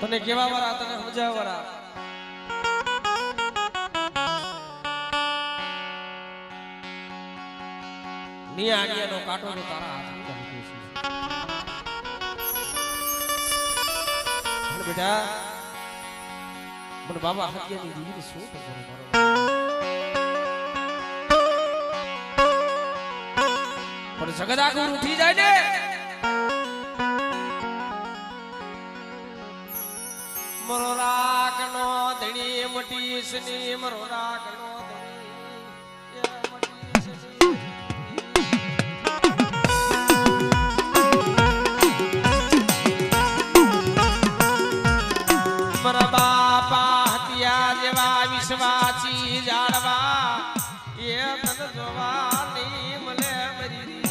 તને કેવા વાળા તને સમજાવવા વાળા નિયાનો કાંટો તો તારા હાથમાં છે બેટા મને બાબા હત્યાની દીવીને શું તો કરો મારો પણ જગત આખું ઉઠી જાય ને મરો રાખનો ધણી મટીસની મરો રાખનો મારા બાપા હત્યા જેવા વિશ્વાસી જાણવા એ તન જોવાની મને મરી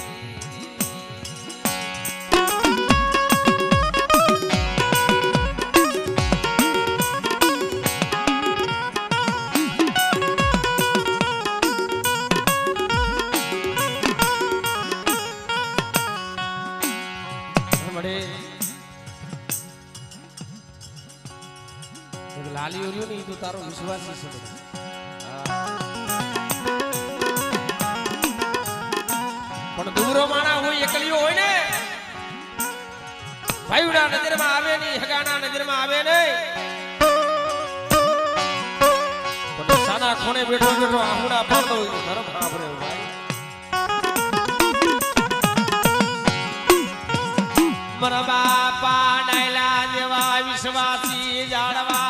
લાલી ઓર્યો ને તો તારો વિશ્વાસી છે પણ દૂરો માણા હોય એકલીઓ હોય ને ભાઈડા નજરમાં આવે નહીં હગાના નજરમાં આવે નહીં પણ સાના ખૂણે બેઠો બેઠો આહુડા પડતો હોય ધર્મ સાંભળે ભાઈ મારા બાપા ડાયલા જેવા વિશ્વાસી જાણવા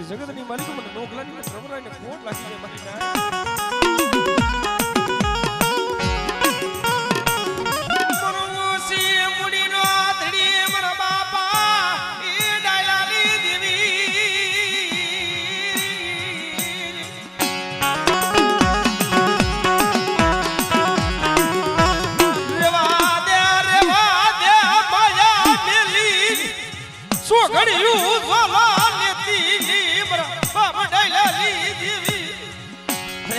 જગતની માલિકો મને નોકલાની પ્રભરાઈને કોટ લાગી જાય મારી ના મરુસી મુડીનો ધડી મારા બાપા એ ડાયલાલી દેવી રેવા દે માયા મેલી સો ઘડિયું વાલા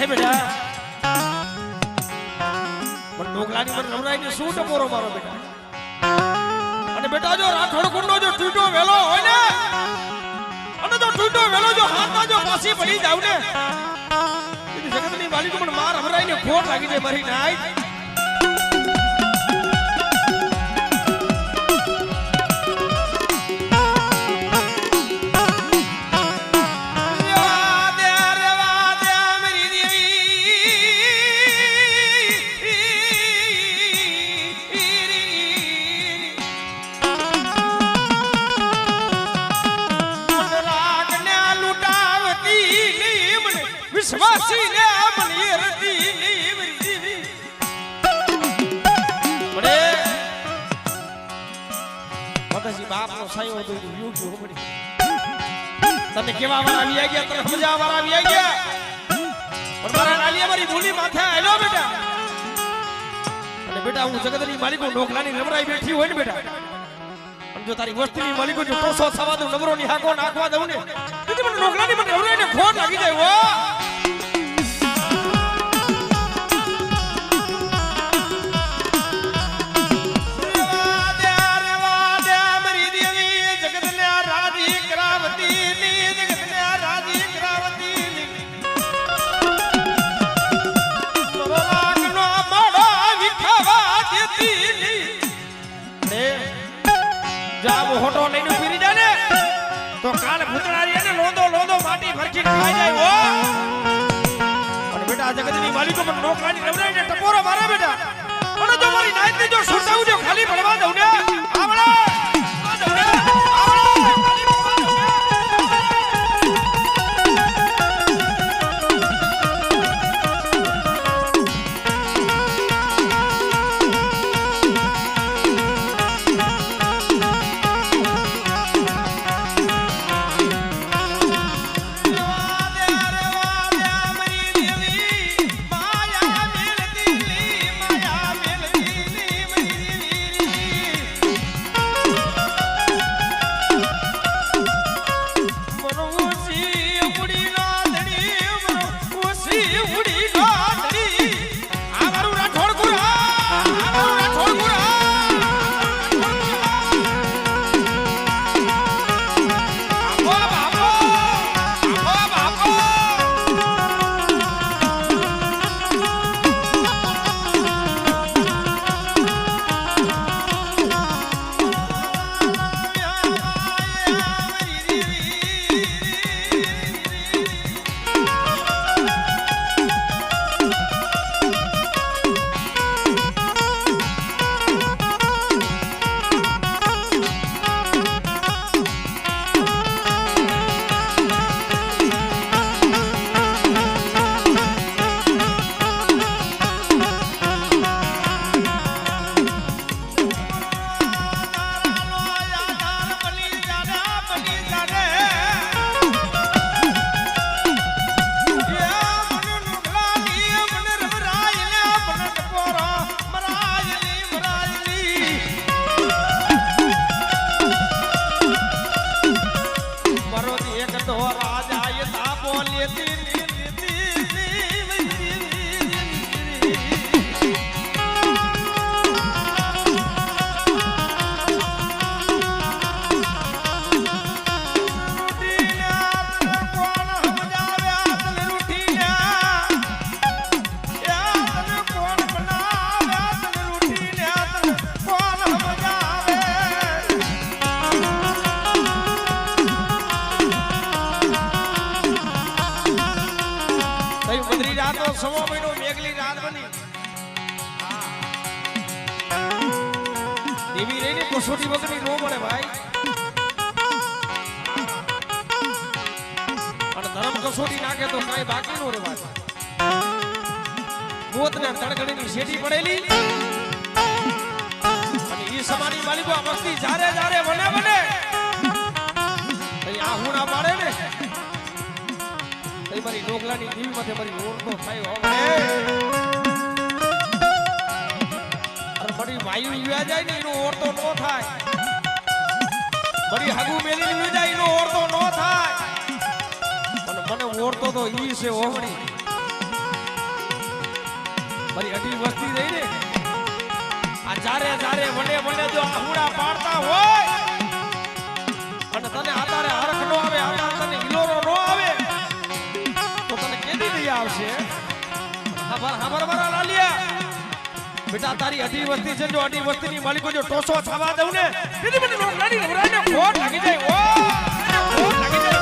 બેટા પણ ડોગલાની પર રમરાઈને શું ટપોરો મારો બેટા અને બેટા જો રાઠોડ કુંડો જો ટૂટો વેલો હોય ને અને જો ટૂટો વેલો જો હાથમાં જો પાસી પડી જાવ ને એ જગતની માલિકો પણ માર રમરાઈને ખોટ લાગી જાય મારી નાઈ વિશ્વાસી ને મની રતી ની મરી બડે માતાજી બાપનો સાયો તો યુગ જો પડી તને કેવા વાર આવી ગયા તને સમજાવવા વાર આવી ગયા પણ મારા નાલિયા મારી ભૂલી માથે આલ્યો બેટા અને બેટા હું જગતની માલિકો નોકલાની રમરાઈ બેઠી હોય ને બેટા અને જો તારી વસ્તીની માલિકો જો ટોસો થવા દઉં નબરો ની હાકો નાખવા દઉં ને તેથી મને નોકલાની મને રમરાઈને ખોટ લાગી જાય હો હોટો લઈને ફીરી જાય ને તો કાલ ભૂતરારી ને લોંદો લોંદો માટી ભરખી ખાઈ જાય હો અને બેટા જગતની માલિકો પણ નોકરાની રવરાઈને ટપોરો મારે બેટા અને જો મારી નાઈતની જો સુરતાઉ જો ખાલી પડવા દઉં ને આવડે એવી રહીને કસોટી વગરની નો મળે ભાઈ. અને ધર્મ કસોટી નાખે તો કાંઈ બાકી નો રે ભાઈ. મોતને તડગડીની શેઠી પડેલી અને ઈ સમાની માલિકો આ મસ્તી જારે જારે બને બને આ હુણા પાડે ને તઈ મારી ડોગલાની દીવી માથે મારી ઓળખો થાય હવે અને મારી વાયુ યુવા જાય ને એનો ઓળતો નો થાય. મારી હગુ મેલી યુવા જાય એનો ઓળતો નો થાય. અને મને ઓળતો તો ઈ છે ઓમણી મારી અઢી વસ્તી રહી ને આ જારે જારે વડે વડે જો આહુડા પાડતા હોય અને તને આધારે હરખ નો આવે આધાર તને હિલોરો નો આવે તો તને કેદી દઈ આવશે. ખબર મારા લાલિયા બેટા તારી અઢી વસ્તી છે જો અઢી વસ્તીની માલિકો જો ટોસો થવા દઉં ને કેદી મને લાડી નવરાને ખોટ લાગી જાય ઓ ખોટ લાગી જાય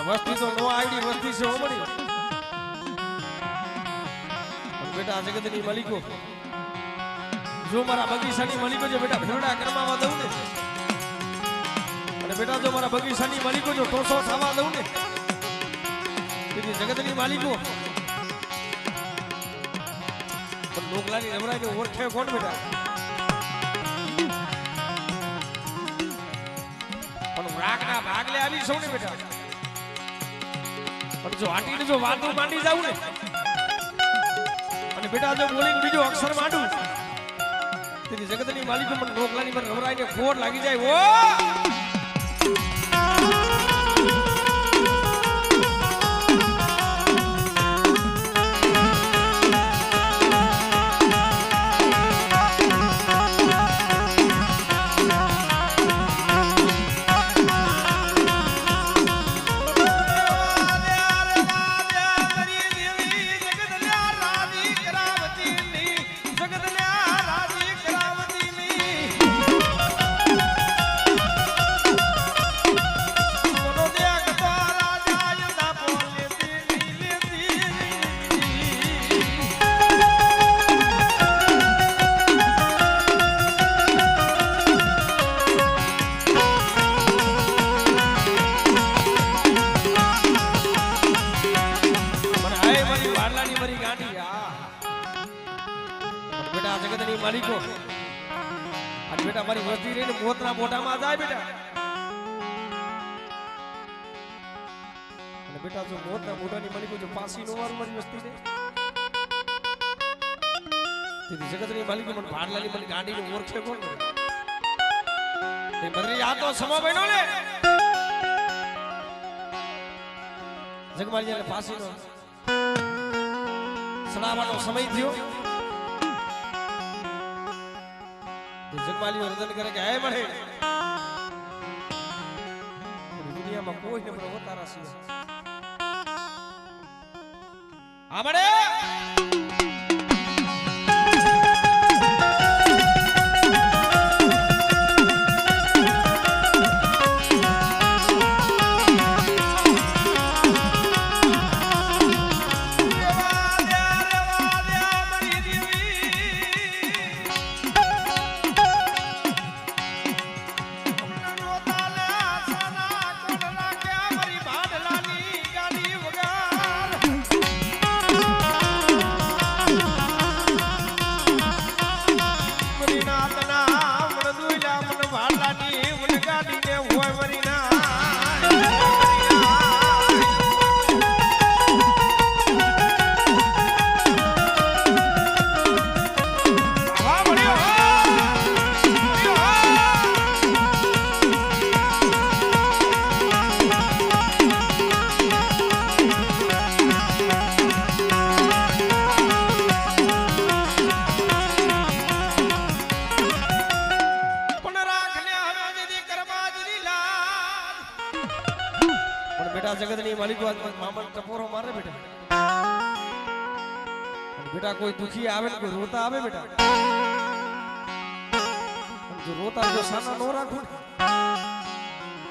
વસ્તી તો નો આઈડી વસ્તી છે ઓમડી બેટા જગતની માલિકો જો મારા બગીચાની માલિકો જો બેટા ફૂલડા કરમાવા દઉં ને અને બેટા જો મારા બગીચાની માલિકો જો ટોસો થવા દઉં ને તેથી જગતની માલિકો પણ ડોગલાની નવરાઈને ઓળખે કોણ બેટા પણ રાગના ભાગલે આવી સૌ ને બેટા પણ જો આટીને જો વાતો માંડી જાવ ને અને બેટા જો બોલીને બીજો અક્ષર માંડું તેથી જગતની માલિકો મને ડોગલાની પર નવરાઈને ખોટ લાગી જાય ઓ જગતની માલિકો અને બેટા મારી વસ્તી રહીને મોતના મોઢામાં જાય બેટા અને બેટા જો મોતના મોઢાની માલિકો જો પાસી નો વાર મારી વસ્તી ને તેથી જગતની માલિકો મને ભાડલાની મને ગાંડીને ઓળખે કોણ તે મરી આ તો સમો બન્યો ને જગમાલિયાને પાસીનો સડાવવાનો સમય થયો જગમાલીઓ રદન કરે કે હે મળે દુનિયામાં કોઈ ને મને હોતારા સિવાય આ મળે માલિકો મામા ટપોરો મારે બેટા બેટા કોઈ દુખી આવે ને કોઈ રોતા આવે બેટા જો રોતા જો સાના નો રાખું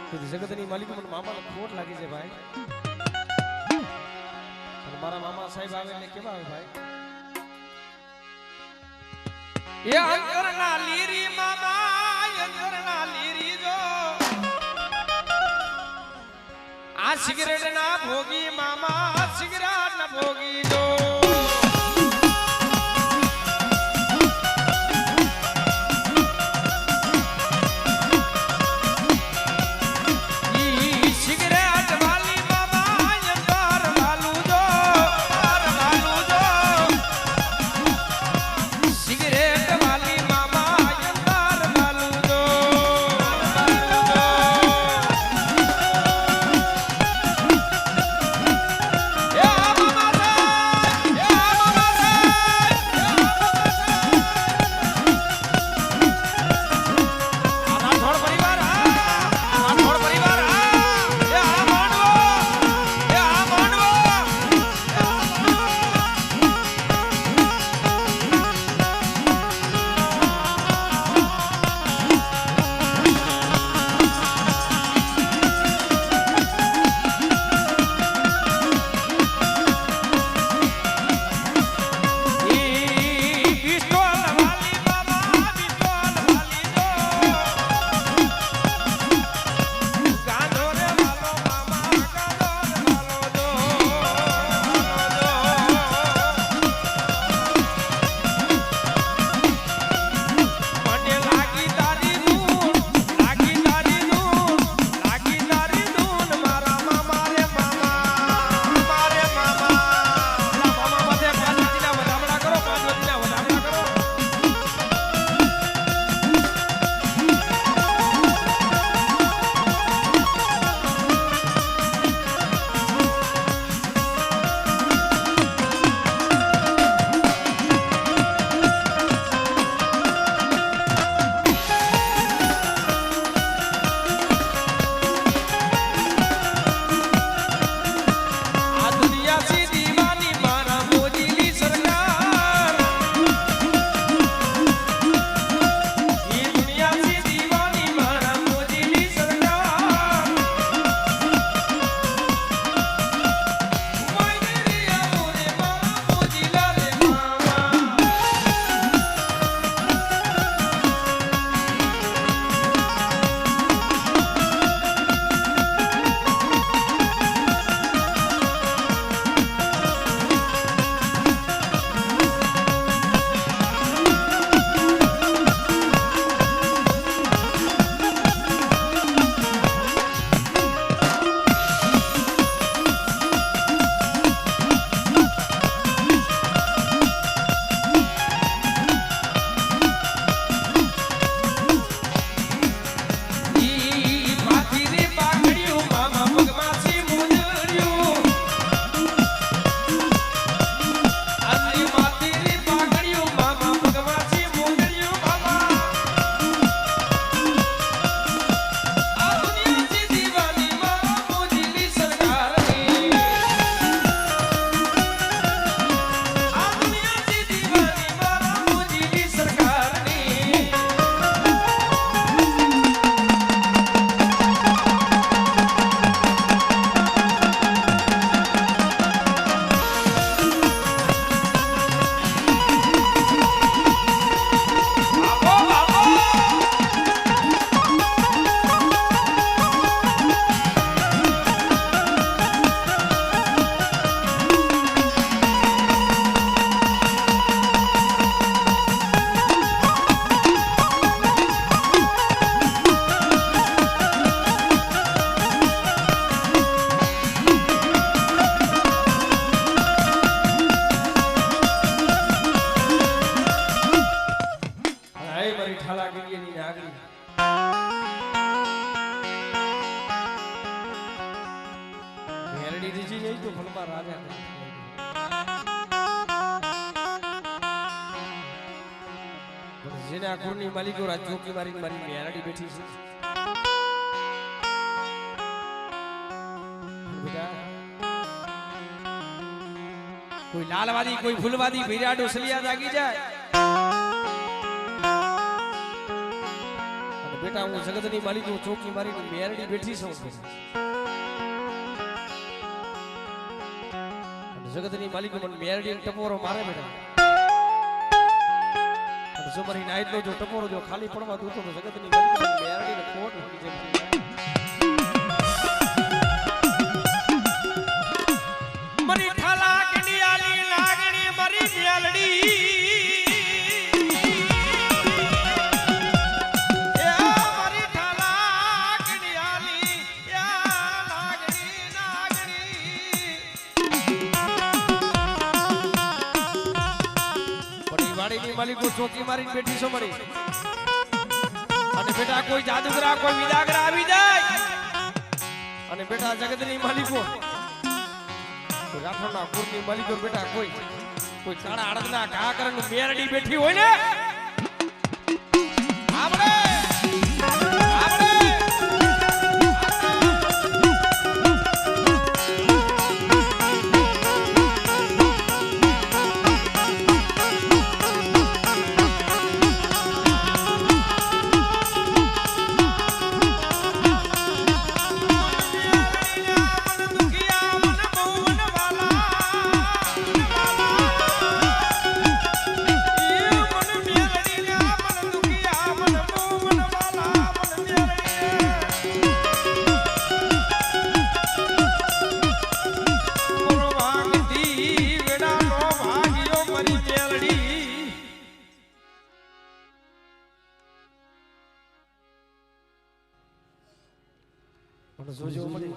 તો જગતની માલિકો મને મામાને ખોટ લાગી છે ભાઈ અને મારા મામા સાહેબ આવે એટલે કેવા આવે ભાઈ એ અંતરના લીરી મામા અંતરના લીરી જો આ સિગરેટ ના ભોગી મામા સિગરેટ ના ભોગી જો જેને આ કુરની માલિકો રાજ ચોકી મારી મેરડી બેઠી છે બેટા કોઈ લાલવાદી કોઈ ફૂલવાદી ભીરા ડોસલિયા જાગી જાય અને બેટા હું જગતની માલિક હું ચોકી મારીને મેરડી બેઠી છું જગતની માલિક મને મેરડી ટપોરો મારે બેટા અને જો મારી નાઈટ નો જો ટપોરો જો ખાલી પડવા દઉં તો જગતની માલિક મેરડી ને કોટ ઉઠી જાય મરી ઠાલા કડિયાલી લાગણી મરી મેલડી માલિકો ચોકી મારીને બેઠી છો મળી અને બેટા કોઈ જાદુગરા કોઈ વિદાગરા આવી જાય અને બેટા જગતની માલિકો રાઠોડના કુળની માલિકો બેટા કોઈ કાળા આડદના ઘા કરનું મેરડી બેઠી હોય ને આપણે જોજો મળી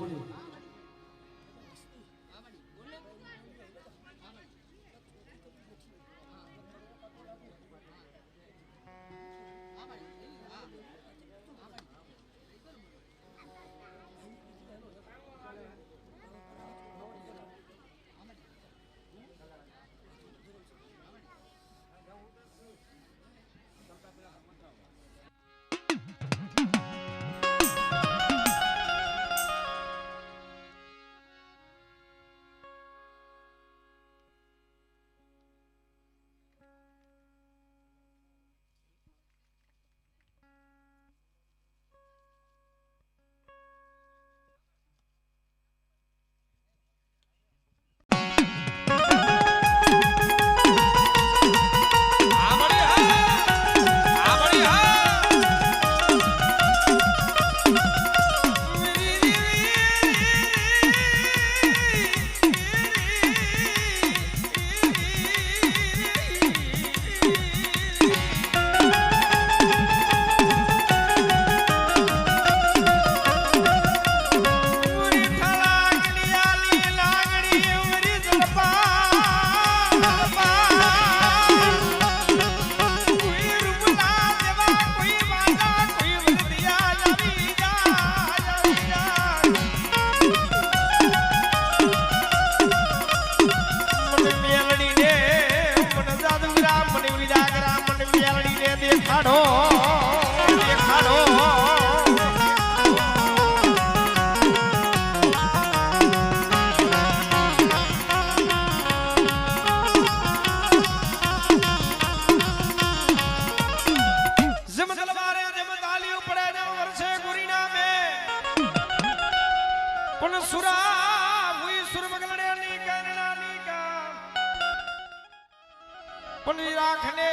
પણ રાખને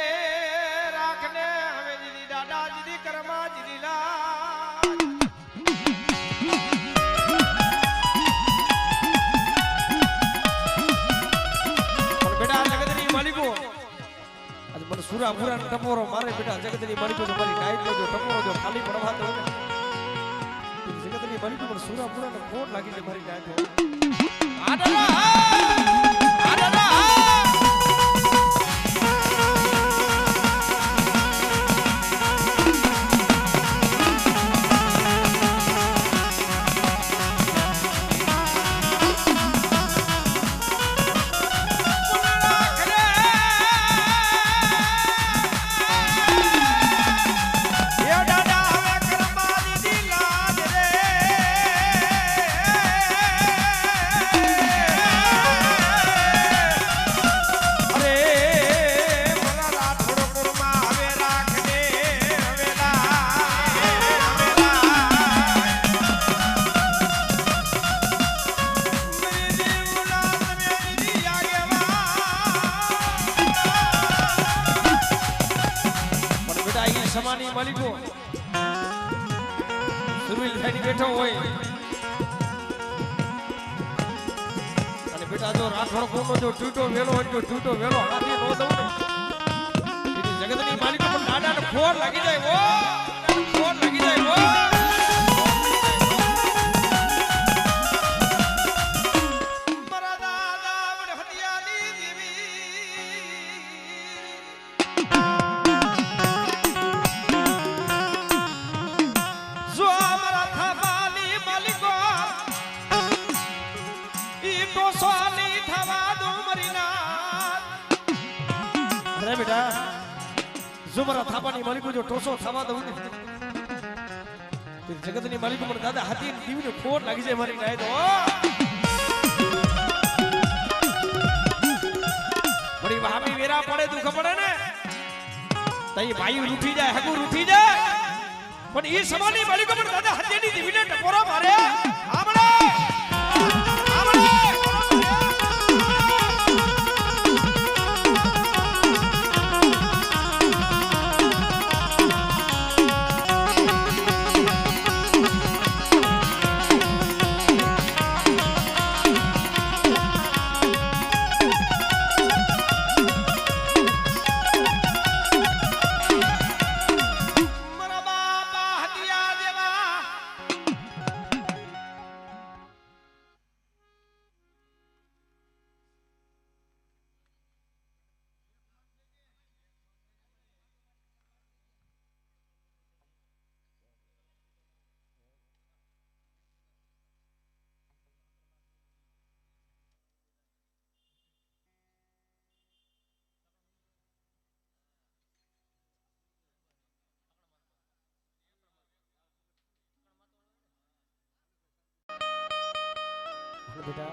રાખને હવે જીદી દાદા જીદી કરમાં જીદી લાજ પણ બેટા જગતની માલિકો આજ મને સુરા પૂરા ટપોરો મારે બેટા જગતની માલિકો મારી નાઈટ જો ટપોરો જો ખાલી પડવા દો જગતની માલિકો મને સુરા પૂરા ને કોટ લાગી છે મારી નાઈટ આડલા આડલા માલિકો સુરવીલ થઈને બેઠો હોય અને બેટા જો રાઠોડ કોનો જો ટૂટો વેલો હોય તો ટૂટો વેલો હાથી નો દઉં ને જગતની માલિકો પણ દાદાને ફોડ લાગી જાય ઓ ફોડ લાગી જાય ઓ બેટા ઝુમરા થાપાની માલિકો જો ટોસો થવા દઉં ને જગતની માલિકો પણ દાદા હાથી દીવીને ખોટ લાગી જાય મારી નાય તો બડી ભાભી વેરા પડે દુખ પડે ને તઈ ભાઈ રૂઠી જાય હગુ રૂઠી જાય પણ ઈ સમાની માલિકો પણ દાદા હાથીની દીવીને ટપોરો મારે આમળે આમળે બેટા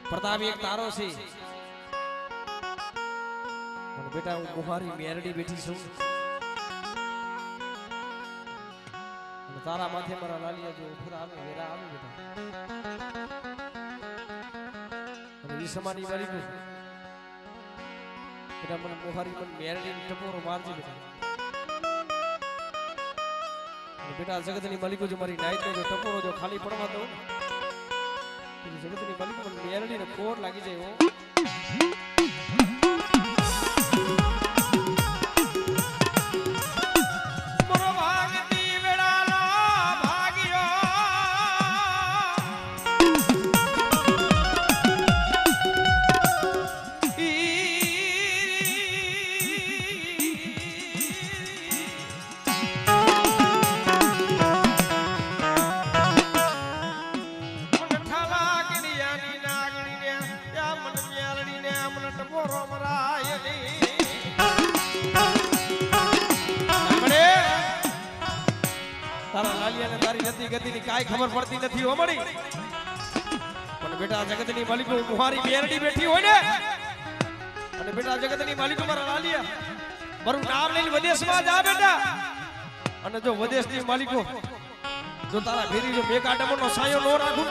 પ્રતાપ એક તારો છે અને બેટા હું કુમારી મેરડી બેઠી છું અને તારા માથે મારા લાલિયા જો ઉપર આવે વેરા આવે બેટા અને ઈ સમાની વાળી બેટા મને કુમારી મને મેરડી ટપોરો મારજે બેટા બેટા જગતની માલિકો જો મારી નાઈટ જો ટપોરો જો ખાલી પડવા દો જગતની માલિકો મને મેરડીને ખોટ લાગી જાય હો મરો ભાગતી વેળાનો ભાગ્યો ગતિની કાઈ ખબર પડતી નથી હો મળી પણ બેટા જગતની માલિકો કુહારી મેરડી બેઠી હોય ને અને બેટા જગતની માલિકો મારા લાલિયા મારું નામ લઈને વિદેશમાં જા બેટા અને જો વિદેશની માલિકો જો તારા ભેરી જો મેકા ડમનો સાયો નો રાખું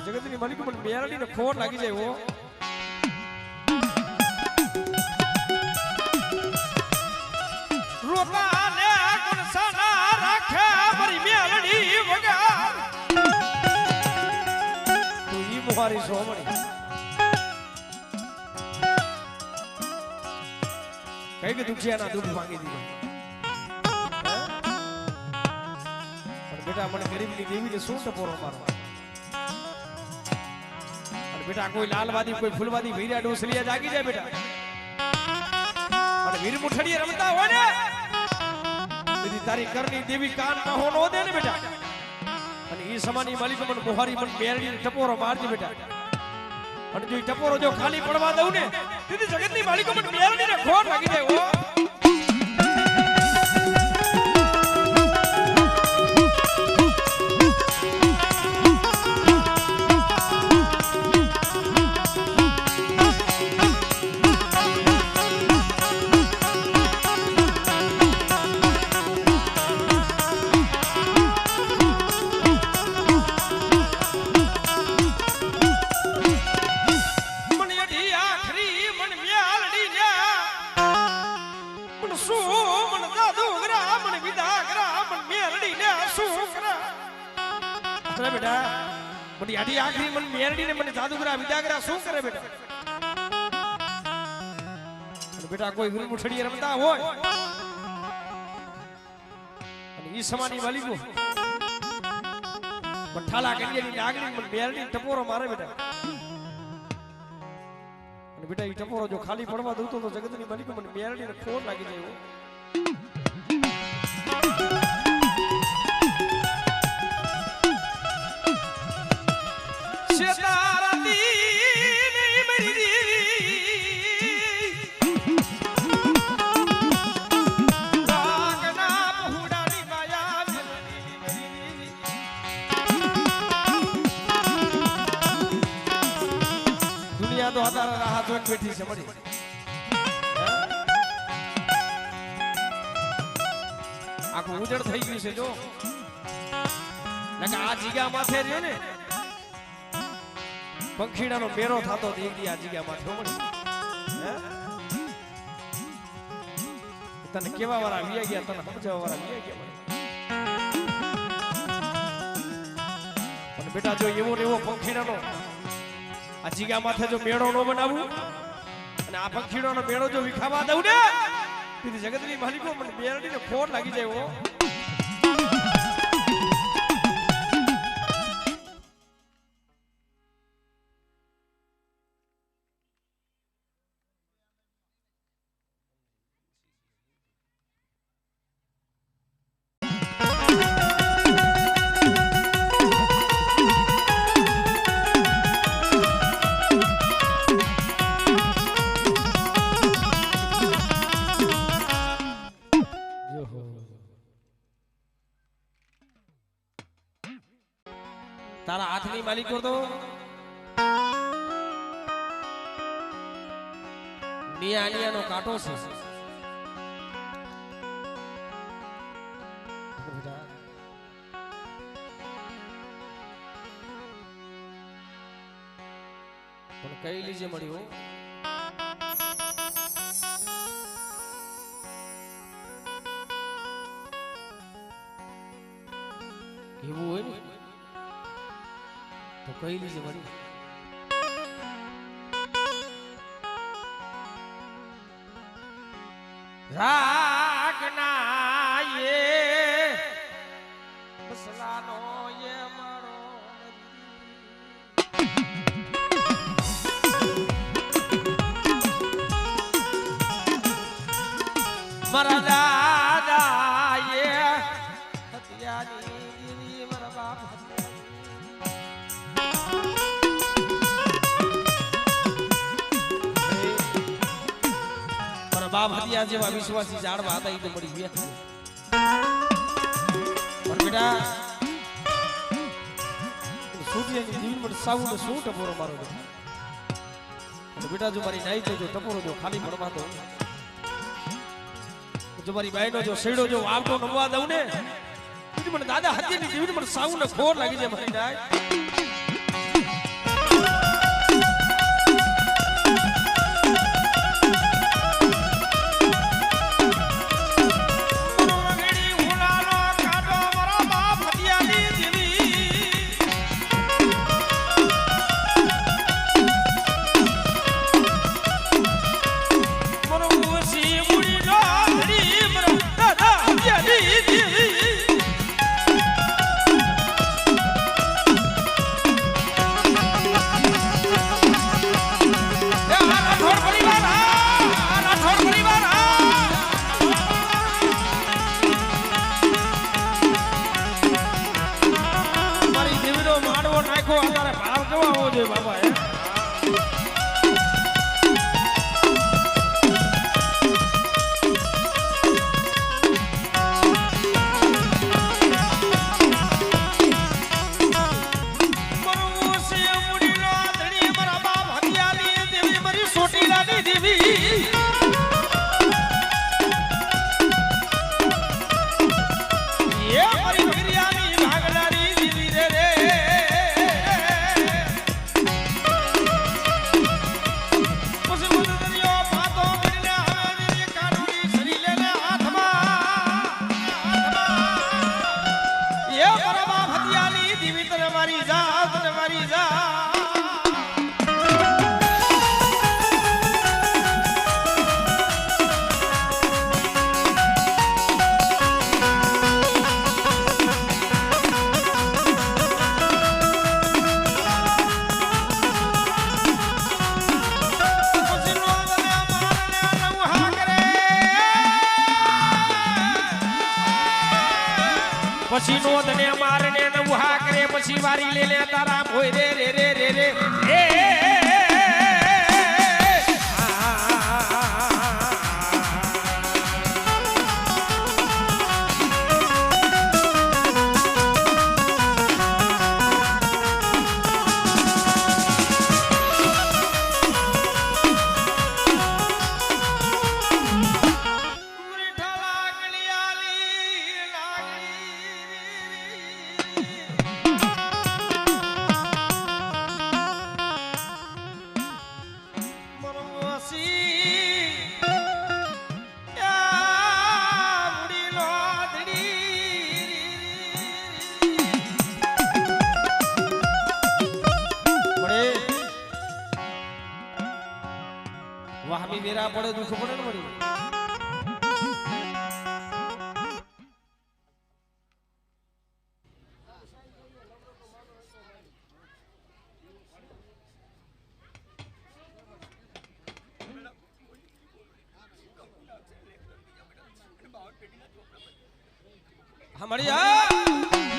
જગતની માલિકો પણ મેરડીને ખોટ લાગી જાય હો રોતા ને ગુણસાના રાખે મારી મેલડી વગર તું ઈ મુહારી સોમણી કઈ કે દુખિયાના દુઃખ માંગી દીધું પણ બેટા મને ગરીબની દેવીને શું ટપોરો મારો અને બેટા કોઈ લાલવાદી કોઈ ફૂલવાદી ભીર્યા ડોસલિયા જાગી જાય બેટા અને વીર મુઠડીએ રમતા હોય ને તારી કરની દેવી કાન માં હો નો દે ને બેટા અને ઈ સમાની માલિકો મને બુહારી મને મેરડી ટપોરો મારજે બેટા અને જો ઈ ટપોરો જો ખાલી પડવા દઉં ને દીદી જગતની માલિકો મને મેરડી ને ખોટ લાગી જાય ઓ કરે બેટા બધી આડી આખરી મને મેરડીને મને જાદુગરા વિદાગરા શું કરે બેટા બેટા કોઈ ગુરુ મુઠડી રમતા હોય અને ઈ સમાની વાલીગો બઠાલા કડિયાની નાગણી મને મેરડી ટપોરો મારે બેટા અને બેટા ઈ ટપોરો જો ખાલી પડવા દઉં તો જગતની માલિકો મને મેરડીને ખોર લાગી જાય તો આધાર રાહ જોઈને બેઠી છે મળી આખું ઉજળ થઈ ગયું છે જો આ જીગા માથે રહ્યો ને પંખીડાનો મેરો થતો આ જીગા માથે મળી તને કેવા વાળા વી ગયા તને સમજાવવા વાળા વી ગયા પણ બેટા જો એવો ને એવો પંખીડાનો આ જીગા માથે જો મેળો નો બનાવું અને આ પંખીડોનો મેળો જો વિખાવા દઉં ને તેથી જગતની માલિકો મને બેરડીને ખોટ લાગી જાય હો તારા હાથની માલિકો તો નિયાનો કાંટો છે પણ કઈ લીજે મળ્યું એવું હોય ને તો કઈ લીજે મળી રાગના એ બસલાનો એ મારો મારા દાદા એ હત્યાની મારા બાપ બાપ હત્યા જેવા વિશ્વાસી જાણવા હતા એ તો મળી ગયા પણ બેટા સૂર્યની જીવન પર સાવું શું ટપોરો મારો બેટા જો મારી નાઈ જો ટપોરો જો ખાલી પડવા દો જો મારી બાઈનો જો શેડો જો આવતો નમવા દઉં ને મને દાદા હત્યાની જીવન પર સાવું ને ખોર લાગી જાય મારી નાઈ પછી નો તને મારને ન ઉહા કરે પછી વારી લે લે તારા હોય રે રે રે રે રે એ વાહમી વેરા પડે દુખ પડે ને મળી હા મળી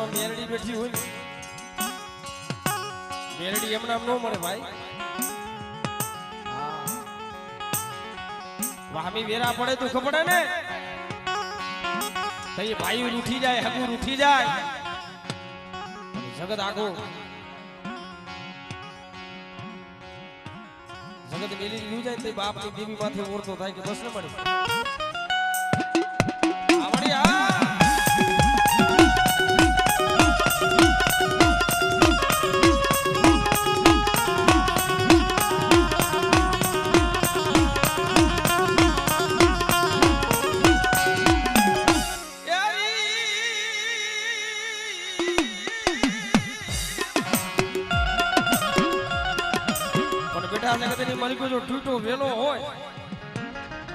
મેરડી બેઠી હોય ને મેરડી એમ નામ ન મળે ભાઈ વાહમી વેરા પડે તો ખબર ને તઈ ભાઈ ઉઠી જાય હગુર ઉઠી જાય જગત આખો જગત મેલી લીધું જાય તો બાપ ની દેવી માથે ઓરતો થાય કે બસ ન મળે આવડી આ જો ટૂટો વેલો હોય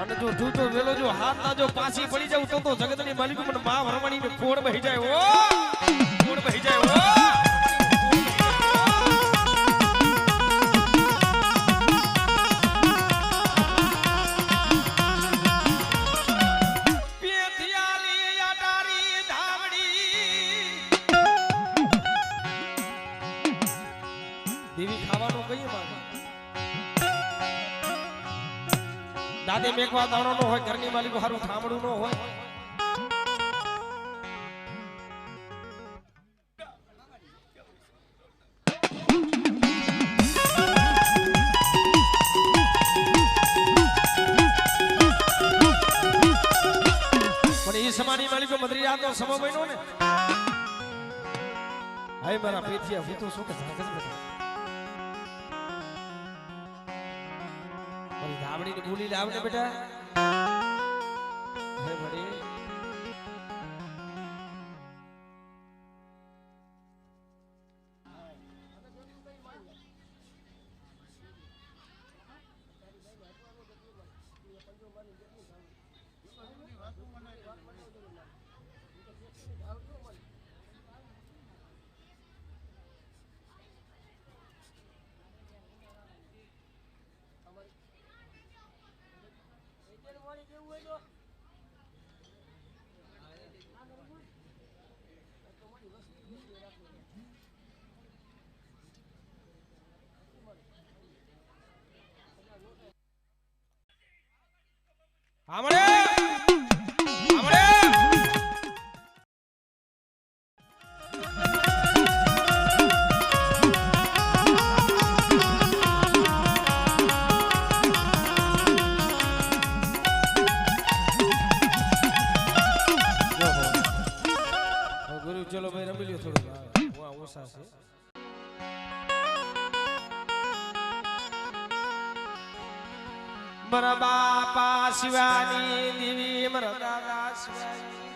અને જો ટૂટો વેલો જો હાથ ના જો પાછી પડી જાવ તો જગતની માલિકો પણ માં વરવાણી ને ખોડ બહી જાય ઓ ખોડ બહી જાય ઓ દેવી ખાવાનું કઈ માં દાદે મેઘવા દાણો નો હોય ઘરની માલિકો હારું ઠામડું નો હોય પણ એ સમાની માલિકો મદરી રાત નો સમય બન્યો ને હાય મારા પેથિયા હું તો શું કે જાગત બેઠા ધાવડી ને ભૂલી લાવ ને બેટા હે બડી આમરે આમરે ગુરુ ચલો ભાઈ રમી લ્યો થોડું હું ઓછા છે મારા બાપા શિવાની દેવી મારા દાદા શિવાની